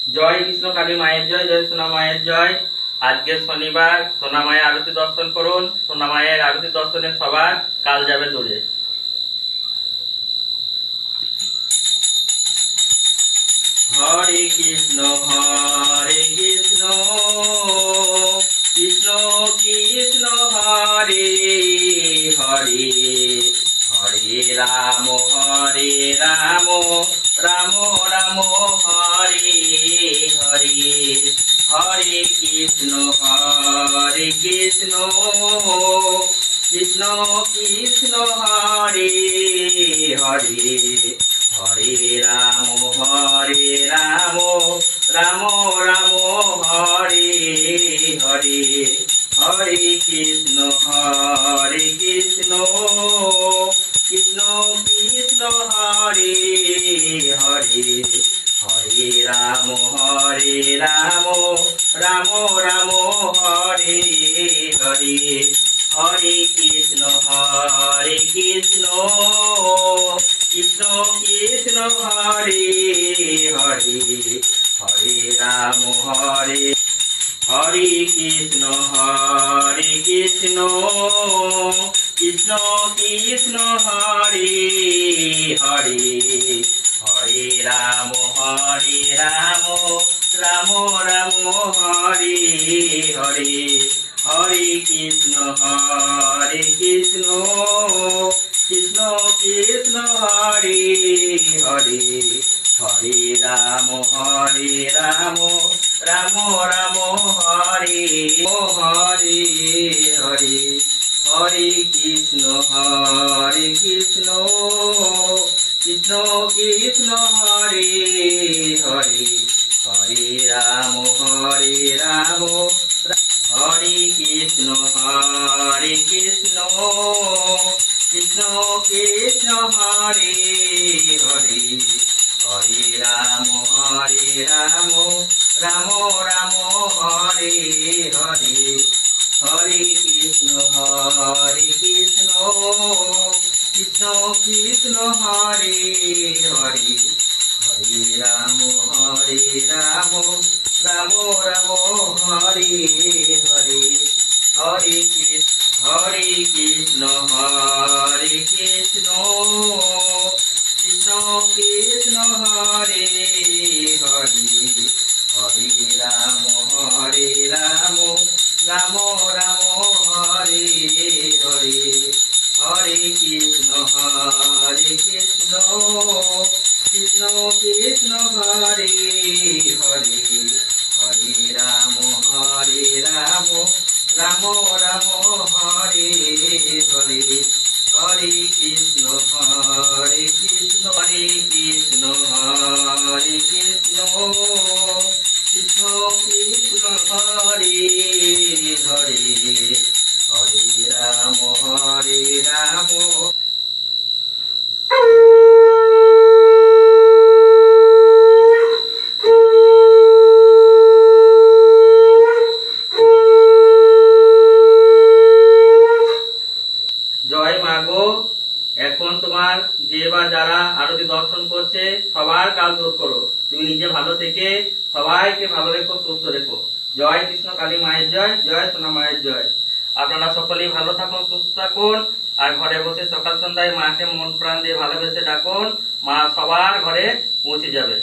জয় কৃষ্ণ কালী মায়ের জয়, জয় সোনা মায়ের জয়। আজকে শনিবার, সোনা মায়ের আরতি দর্শন করুন। সোনা মায়ের আরতি দর্শনে সবার কাল যাবে দূরে। হরে কৃষ্ণ কৃষ্ণ কৃষ্ণ হরে হরে, হরে রাম রাম রাম হরে হরে, হরে কৃষ্ণ কৃষ্ণ কৃষ্ণ হরে হরে, হরে রাম রাম রাম হরে হরে, হরে কৃষ্ণ কৃষ্ণ কৃষ্ণ হরে হরে, হরে রাম রাম রাম হরে হরে, হরে কৃষ্ণ কৃষ্ণ কৃষ্ণ হরে হরে, হরে রাম হরে কৃষ্ণ কৃষ্ণ কৃষ্ণ হরে হরে, হরে রাম রাম রাম হরে হরে, হরে কৃষ্ণ কৃষ্ণ কৃষ্ণ হরে হরে, হরে রাম রাম রাম হরে হরে হরে, হরে কৃষ্ণ কৃষ্ণ কৃষ্ণ হরে হরে, হরে রাম হরে কৃষ্ণ কৃষ্ণ কৃষ্ণ হরে হরে, হরে রাম রাম রাম হরে হরে, হরে কৃষ্ণ কৃষ্ণ কৃষ্ণ হরে হরে, হরে রাম রাম রাম হরে হরে, হরে কৃষ্ণ কৃষ্ণ কৃষ্ণ হরে হরে, হরে রাম রাম রাম হরে হরে, হরে কৃষ্ণ কৃষ্ণ কৃষ্ণ হরে হরে, হরে রাম রাম রাম হরে হরে, হরে কৃষ্ণ কৃষ্ণ কৃষ্ণ কৃষ্ণ হরে হরে, হরে রাম রাম। জয় মা গো, এখন তোমার যে বা যারা আরতি দর্শন করছে সবার কাল দূর করো। তুমি নিজে ভালো থেকে সবাইকে ভালো রেখো, সুস্থ রেখো। জয় কৃষ্ণ কালী মায়ের জয়, জয় সোনা মায়ের জয়। আপনারা সকলেই ভালো থাকুন, সুস্থ থাকুন। আর ঘরে বসে সকাল সন্ধ্যায় মাকে মন প্রাণ দিয়ে ভালোবেসে ডাকুন, মা সবার ঘরে পৌঁছে যাবে।